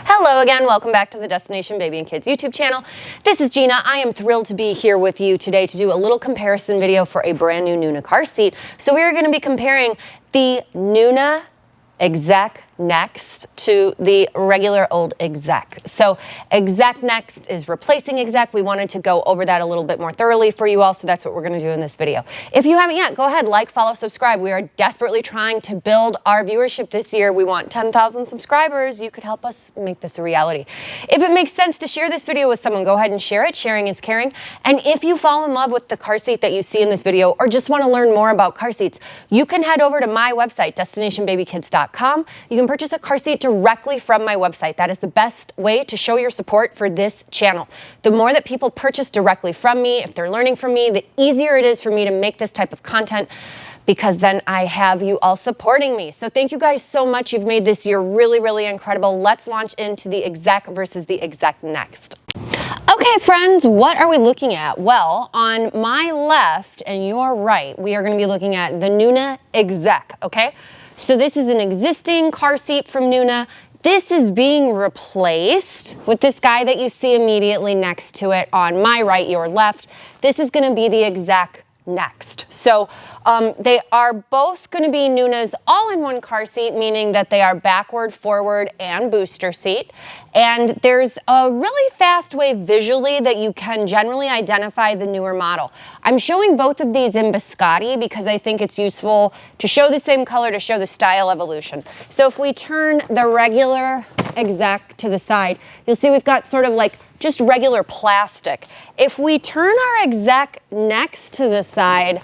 Hello again, welcome back to the Destination Baby and Kids YouTube channel. This is Gina. I am thrilled to be here with you today to do a little comparison video for a brand new Nuna car seat. So we are going to be comparing the Nuna EXEC NEXT to the regular old EXEC. So EXEC NEXT is replacing EXEC. We wanted to go over that a little bit more thoroughly for you all, so that's what we're going to do in this video. If you haven't yet, go ahead, like, follow, subscribe. We are desperately trying to build our viewership this year. We want 10,000 subscribers. You could help us make this a reality. If it makes sense to share this video with someone, go ahead and share it. Sharing is caring. And if you fall in love with the car seat that you see in this video or just want to learn more about car seats, you can head over to my website, destinationbabykids.com. You can purchase a car seat directly from my website. That is the best way to show your support for this channel. The more that people purchase directly from me, if they're learning from me, the easier it is for me to make this type of content, because then I have you all supporting me. So thank you guys so much. You've made this year really, really incredible. Let's launch into the EXEC versus the EXEC NEXT. Okay, friends, what are we looking at? Well, on my left and your right, we are going to be looking at the Nuna EXEC, okay? So this is an existing car seat from Nuna. This is being replaced with this guy that you see immediately next to it on my right, your left. This is going to be the EXEC NEXT. So they are both going to be Nuna's all-in-one car seat, meaning that they are backward, forward, and booster seat. And there's a really fast way visually that you can generally identify the newer model. I'm showing both of these in biscotti because I think it's useful to show the same color, to show the style evolution. So if we turn the regular EXEC to the side, you'll see we've got sort of like just regular plastic. If we turn our EXEC NEXT to the side,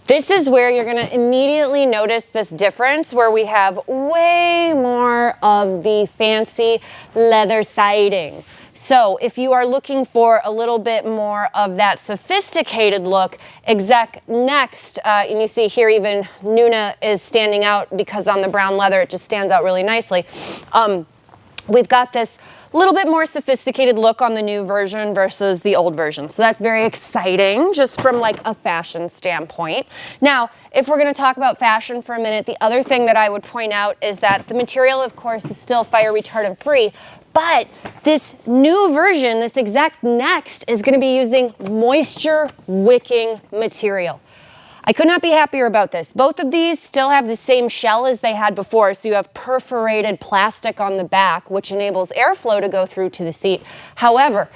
this is where you're going to immediately notice this difference, where we have way more of the fancy leather siding. So if you are looking for a little bit more of that sophisticated look, EXEC NEXT, and you see here even Nuna is standing out because on the brown leather it just stands out really nicely. We've got this little bit more sophisticated look on the new version versus the old version. So that's very exciting just from like a fashion standpoint. Now, if we're going to talk about fashion for a minute, the other thing that I would point out is that the material, of course, is still fire retardant free, but this new version, this EXEC NEXT, is going to be using moisture wicking material. I could not be happier about this. Both of these still have the same shell as they had before, so you have perforated plastic on the back, which enables airflow to go through to the seat. However,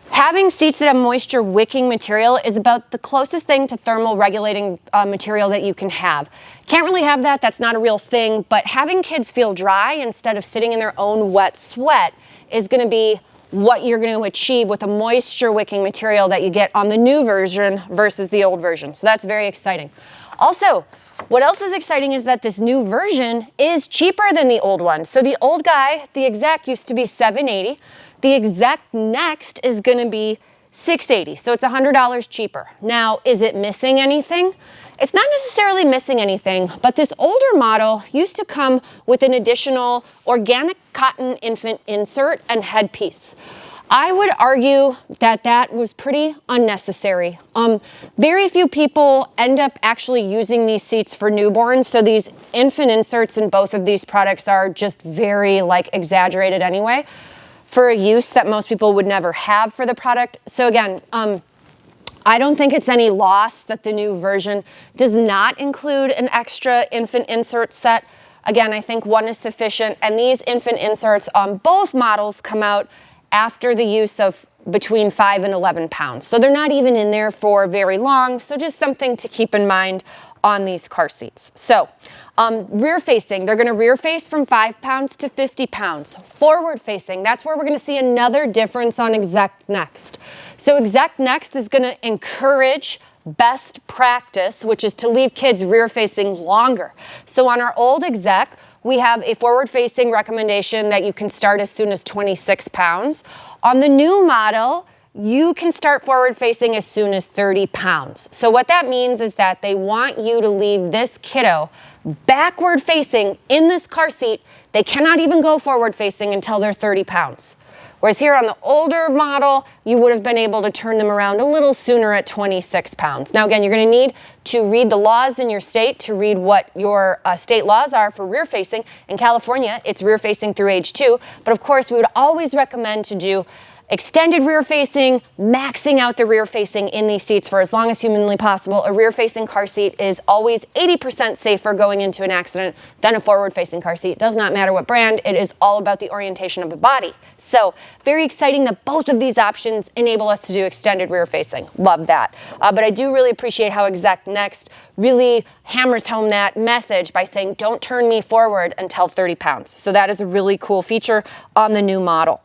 having seats that have moisture wicking material is about the closest thing to thermal regulating material that you can have. Can't really have that, that's not a real thing, but having kids feel dry instead of sitting in their own wet sweat is going to be what you're going to achieve with a moisture wicking material that you get on the new version versus the old version. So that's very exciting. Also, what else is exciting is that this new version is cheaper than the old one. So the old guy, the EXEC, used to be $780. The EXEC NEXT is going to be $680. So it's $100 cheaper. Now, is it missing anything? It's not necessarily missing anything, but this older model used to come with an additional organic cotton infant insert and headpiece. I would argue that that was pretty unnecessary. Very few people end up actually using these seats for newborns, so these infant inserts in both of these products are just very exaggerated anyway for a use that most people would never have for the product. So again, I don't think it's any loss that the new version does not include an extra infant insert set. Again, I think one is sufficient, and these infant inserts on both models come out after the use of between 5 and 11 pounds. So they're not even in there for very long, so just something to keep in mind on these car seats. So rear facing, they're going to rear face from 5 pounds to 50 pounds. Forward facing, that's where we're going to see another difference on EXEC NEXT. So EXEC NEXT is going to encourage best practice, which is to leave kids rear facing longer. So on our old EXEC, we have a forward facing recommendation that you can start as soon as 26 pounds. On the new model, you can start forward facing as soon as 30 pounds. So what that means is that they want you to leave this kiddo backward facing in this car seat. They cannot even go forward facing until they're 30 pounds, Whereas here on the older model, you would have been able to turn them around a little sooner at 26 pounds. Now again, you're going to need to read the laws in your state to read what your state laws are for rear facing. In California, it's rear facing through age 2, but of course we would always recommend to do extended rear facing, maxing out the rear facing in these seats for as long as humanly possible. A rear facing car seat is always 80% safer going into an accident than a forward facing car seat. It does not matter what brand, it is all about the orientation of the body. So very exciting that both of these options enable us to do extended rear facing. Love that. But I do really appreciate how EXEC NEXT really hammers home that message by saying don't turn me forward until 30 pounds. So that is a really cool feature on the new model.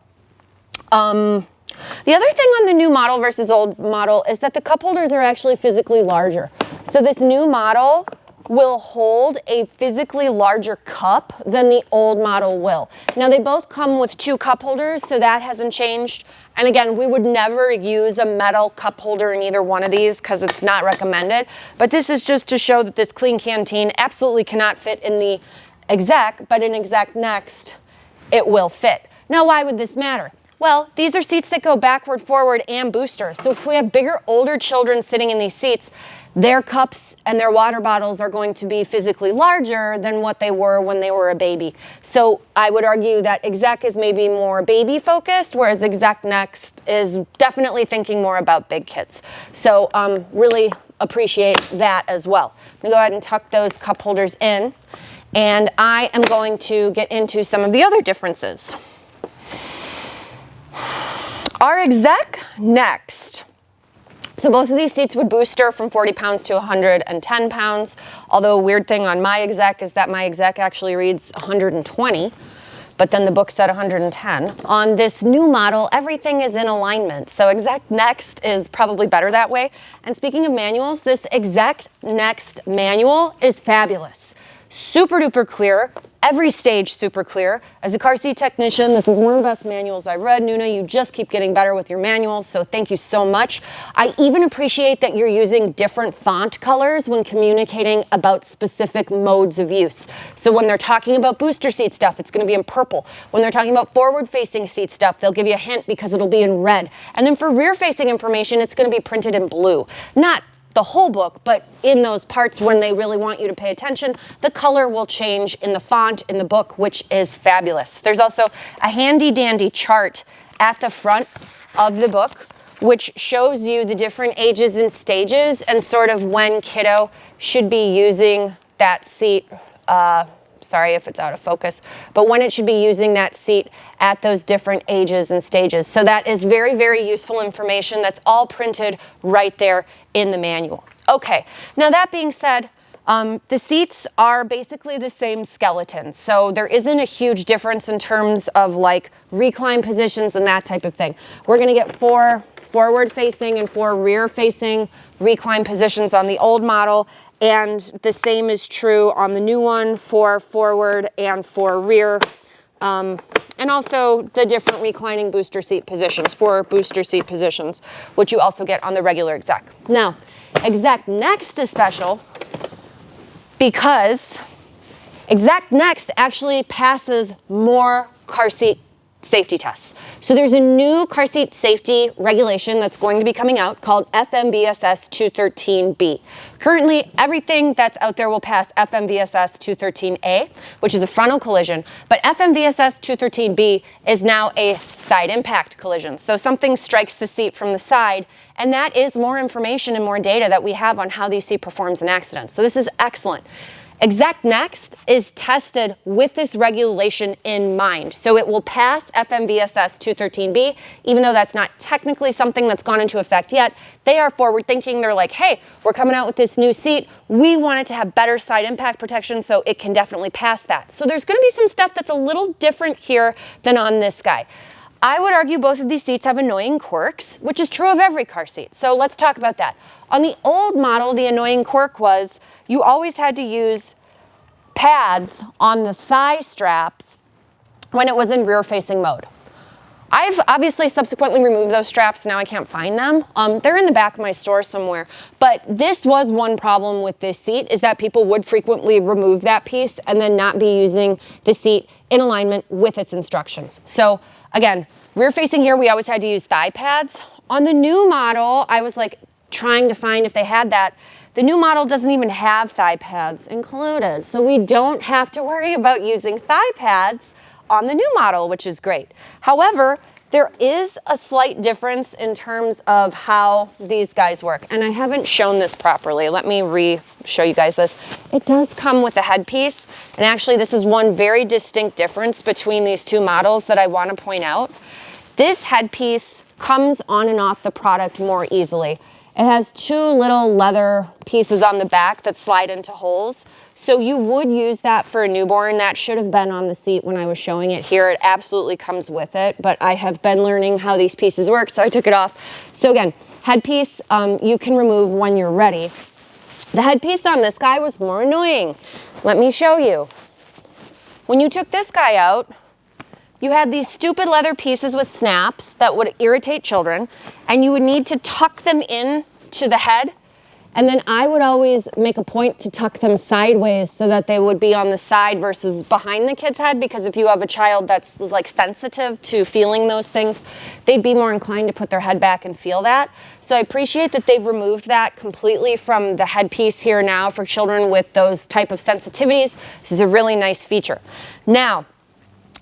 The other thing on the new model versus old model is that the cup holders are actually physically larger. So this new model will hold a physically larger cup than the old model will. Now they both come with 2 cup holders, so that hasn't changed. And again, we would never use a metal cup holder in either one of these because it's not recommended. But this is just to show that this clean canteen absolutely cannot fit in the EXEC, but in EXEC NEXT, it will fit. Now, why would this matter? Well, these are seats that go backward, forward, and booster. So if we have bigger, older children sitting in these seats, their cups and their water bottles are going to be physically larger than what they were when they were a baby. So I would argue that EXEC is maybe more baby focused, whereas EXEC NEXT is definitely thinking more about big kids. So really appreciate that as well. I'm gonna go ahead and tuck those cup holders in, and I am going to get into some of the other differences. Our EXEC NEXT. So both of these seats would booster from 40 pounds to 110 pounds. Although a weird thing on my EXEC is that my EXEC actually reads 120, but then the book said 110. On this new model, everything is in alignment. So EXEC NEXT is probably better that way. And speaking of manuals, this EXEC NEXT manual is fabulous. Super duper clear, every stage super clear. As a car seat technician, this is one of the best manuals I've read. Nuna, you just keep getting better with your manuals, so thank you so much. I even appreciate that you're using different font colors when communicating about specific modes of use. So when they're talking about booster seat stuff, it's going to be in purple. When they're talking about forward-facing seat stuff, they'll give you a hint because it'll be in red. And then for rear-facing information, it's going to be printed in blue. Not the whole book, but in those parts when they really want you to pay attention, the color will change in the font in the book, which is fabulous. There's also a handy dandy chart at the front of the book, which shows you the different ages and stages and sort of when kiddo should be using that seat. Sorry if it's out of focus, but when it should be using that seat at those different ages and stages. So that is very, very useful information that's all printed right there in the manual. Okay, now that being said, the seats are basically the same skeleton. So there isn't a huge difference in terms of like recline positions and that type of thing. We're gonna get 4 forward facing and 4 rear facing recline positions on the old model. And the same is true on the new one for forward and for rear. And also the different reclining booster seat positions, 4 booster seat positions, which you also get on the regular EXEC. Now, EXEC NEXT is special because EXEC NEXT actually passes more car seat safety tests. So there's a new car seat safety regulation that's going to be coming out called FMVSS 213B. Currently, everything that's out there will pass FMVSS 213A, which is a frontal collision, but FMVSS 213B is now a side impact collision. So something strikes the seat from the side, and that is more information and more data that we have on how the seat performs in accidents. So this is excellent. EXEC NEXT is tested with this regulation in mind. So it will pass FMVSS 213B, even though that's not technically something that's gone into effect yet. They are forward thinking. They're like, hey, we're coming out with this new seat. We want it to have better side impact protection, so it can definitely pass that. So there's gonna be some stuff that's a little different here than on this guy. I would argue both of these seats have annoying quirks, which is true of every car seat. So let's talk about that. On the old model, the annoying quirk was you always had to use pads on the thigh straps when it was in rear-facing mode. I've obviously subsequently removed those straps. Now I can't find them. They're in the back of my store somewhere. But this was one problem with this seat, is that people would frequently remove that piece and then not be using the seat in alignment with its instructions. So again, rear facing here, we always had to use thigh pads. On the new model, I was like trying to find if they had that. The new model doesn't even have thigh pads included. So we don't have to worry about using thigh pads on the new model, which is great. However, there is a slight difference in terms of how these guys work. And I haven't shown this properly. Let me show you guys this. It does come with a headpiece. And actually, this is one very distinct difference between these two models that I want to point out. This headpiece comes on and off the product more easily. It has two little leather pieces on the back that slide into holes. So you would use that for a newborn. That should have been on the seat when I was showing it here. It absolutely comes with it, but I have been learning how these pieces work, so I took it off. So again, headpiece you can remove when you're ready. The headpiece on this guy was more annoying. Let me show you. When you took this guy out, you had these stupid leather pieces with snaps that would irritate children, and you would need to tuck them in to the head. And then I would always make a point to tuck them sideways so that they would be on the side versus behind the kid's head, because if you have a child that's like sensitive to feeling those things, they'd be more inclined to put their head back and feel that. So I appreciate that they've removed that completely from the headpiece here now for children with those type of sensitivities. This is a really nice feature. Now,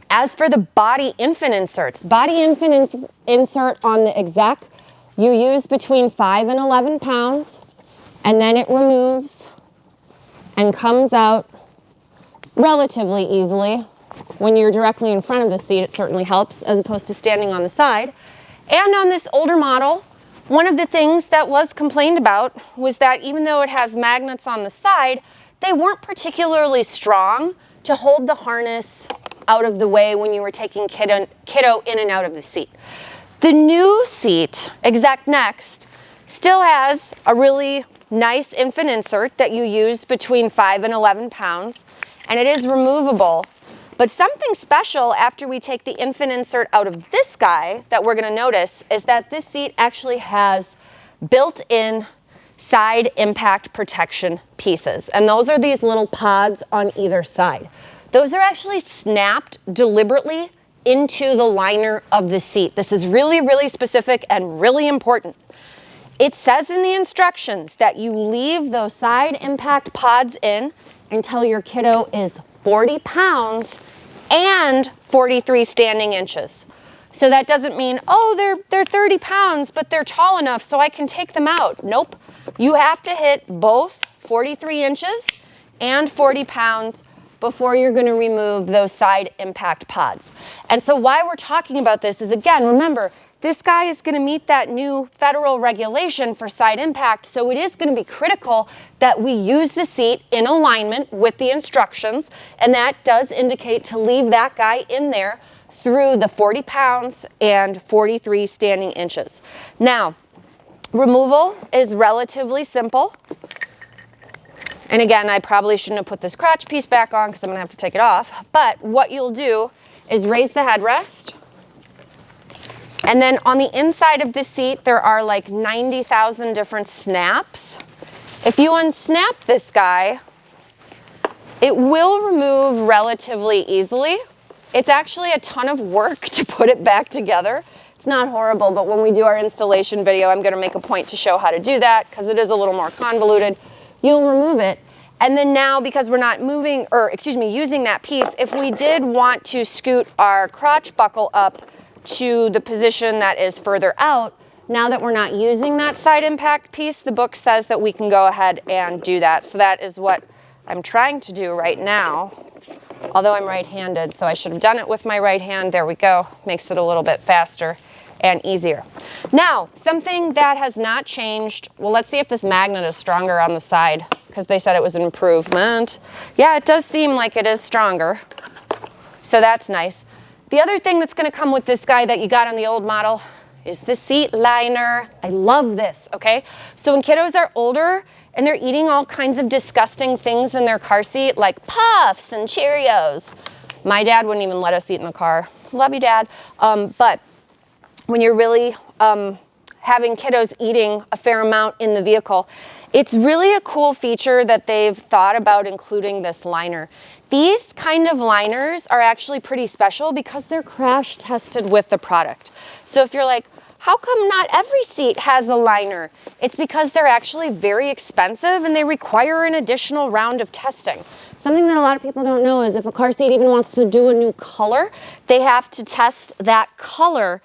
as for the body infant inserts, body infant insert on the exec, you use between 5 and 11 pounds, and then it removes and comes out relatively easily. When you're directly in front of the seat, it certainly helps, as opposed to standing on the side. And on this older model, one of the things that was complained about was that even though it has magnets on the side, they weren't particularly strong to hold the harness out of the way when you were taking kiddo in and out of the seat. The new seat, Exec Next, still has a really nice infant insert that you use between 5 and 11 pounds, and it is removable. But something special after we take the infant insert out of this guy that we're going to notice is that this seat actually has built-in side impact protection pieces, and those are these little pods on either side. Those are actually snapped deliberately into the liner of the seat. This is really, really specific and really important. It says in the instructions that you leave those side impact pods in until your kiddo is 40 pounds and 43 standing inches. So that doesn't mean, oh, they're 30 pounds, but they're tall enough so I can take them out. Nope. You have to hit both 43 inches and 40 pounds before you're going to remove those side impact pods. And so why we're talking about this is, again, remember, this guy is going to meet that new federal regulation for side impact, so it is going to be critical that we use the seat in alignment with the instructions, and that does indicate to leave that guy in there through the 40 pounds and 43 standing inches. Now, removal is relatively simple. And again, I probably shouldn't have put this crotch piece back on because I'm going to have to take it off. But what you'll do is raise the headrest. And then on the inside of the seat, there are like 90,000 different snaps. If you unsnap this guy, it will remove relatively easily. It's actually a ton of work to put it back together. It's not horrible, but when we do our installation video, I'm going to make a point to show how to do that because it is a little more convoluted. You'll remove it. And then now, because we're not using that piece, if we did want to scoot our crotch buckle up to the position that is further out, now that we're not using that side impact piece, the book says that we can go ahead and do that. So that is what I'm trying to do right now, although I'm right-handed, so I should have done it with my right hand. There we go. Makes it a little bit faster and easier. Now, something that has not changed, well, let's see if this magnet is stronger on the side, because they said it was an improvement. Yeah, it does seem like it is stronger, so that's nice. The other thing that's going to come with this guy that you got on the old model is the seat liner. I love this, okay? So when kiddos are older and they're eating all kinds of disgusting things in their car seat, like Puffs and Cheerios. My dad wouldn't even let us eat in the car. Love you, Dad. But when you're really having kiddos eating a fair amount in the vehicle, it's really a cool feature that they've thought about including this liner. These kind of liners are actually pretty special because they're crash tested with the product. So if you're like, how come not every seat has a liner? It's because they're actually very expensive and they require an additional round of testing. Something that a lot of people don't know is if a car seat even wants to do a new color, they have to test that color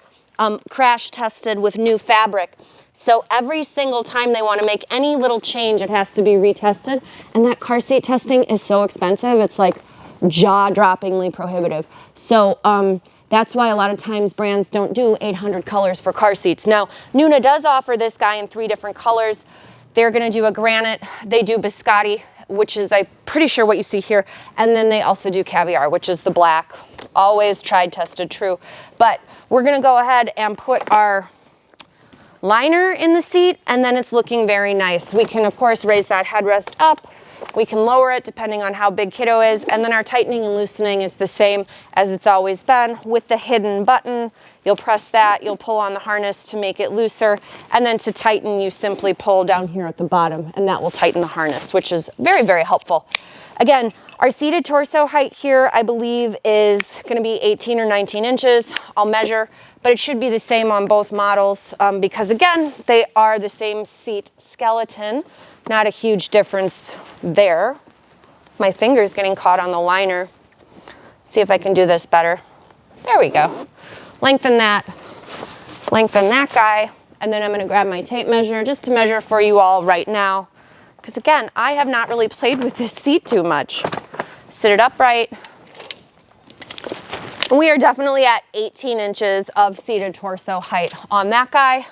crash tested with new fabric. So every single time they want to make any little change, it has to be retested. And that car seat testing is so expensive. It's like jaw-droppingly prohibitive. So that's why a lot of times brands don't do 800 colors for car seats. Now, Nuna does offer this guy in 3 different colors. They're going to do a granite. They do biscotti, which is, I'm pretty sure what you see here. And then they also do caviar, which is the black. Always tried, tested, true. But we're going to go ahead and put our liner in the seat, and then it's looking very nice. We can, of course, raise that headrest up. We can lower it depending on how big kiddo is, and then our tightening and loosening is the same as it's always been with the hidden button. You'll press that, you'll pull on the harness to make it looser, and then to tighten, you simply pull down here at the bottom, and that will tighten the harness, which is very, very helpful. Again, our seated torso height here, I believe, is going to be 18 or 19 inches. I'll measure, but it should be the same on both models because, again, they are the same seat skeleton. Not a huge difference there. My finger's getting caught on the liner. See if I can do this better. There we go. Lengthen that guy, and then I'm going to grab my tape measure just to measure for you all right now. Because again, I have not really played with this seat too much. Sit it upright. And we are definitely at 18 inches of seated torso height on that guy,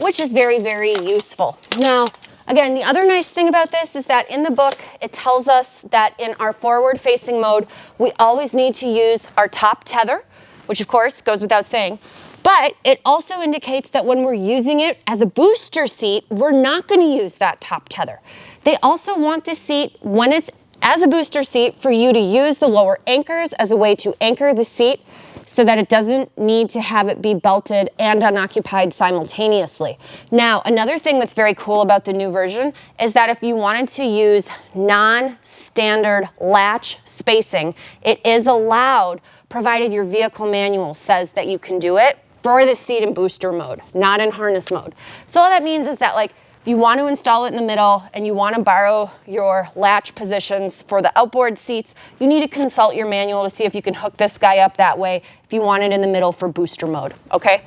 which is very, very useful. Now, again, the other nice thing about this is that in the book, it tells us that in our forward-facing mode, we always need to use our top tether, which of course goes without saying. But it also indicates that when we're using it as a booster seat, we're not going to use that top tether. They also want this seat, when it's as a booster seat, for you to use the lower anchors as a way to anchor the seat so that it doesn't need to have it be belted and unoccupied simultaneously. Now, another thing that's very cool about the new version is that if you wanted to use non-standard latch spacing, it is allowed, provided your vehicle manual says that you can do it, for the seat in booster mode, not in harness mode. So all that means is that, like, if you want to install it in the middle and you want to borrow your latch positions for the outboard seats, you need to consult your manual to see if you can hook this guy up that way if you want it in the middle for booster mode, okay?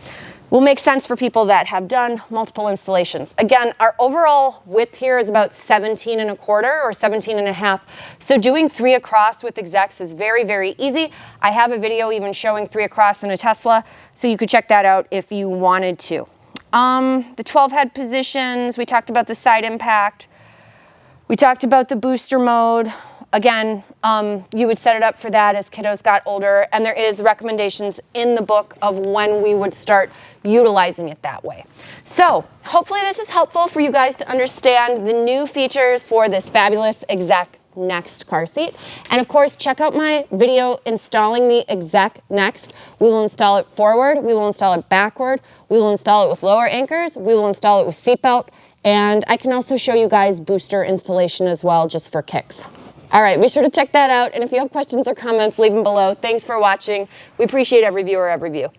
Will make sense for people that have done multiple installations. Again, our overall width here is about 17 1/4 or 17 1/2. So doing 3 across with execs is very, very easy. I have a video even showing 3 across in a Tesla, so you could check that out if you wanted to. The 12 head positions, we talked about the side impact. We talked about the booster mode. Again, you would set it up for that as kiddos got older, and there is recommendations in the book of when we would start utilizing it that way. So hopefully this is helpful for you guys to understand the new features for this fabulous Exec Next car seat. And of course, check out my video installing the Exec Next. We will install it forward, we will install it backward, we will install it with lower anchors, we will install it with seatbelt, and I can also show you guys booster installation as well, just for kicks. All right, be sure to check that out, and if you have questions or comments, leave them below. Thanks for watching. We appreciate every viewer, every view.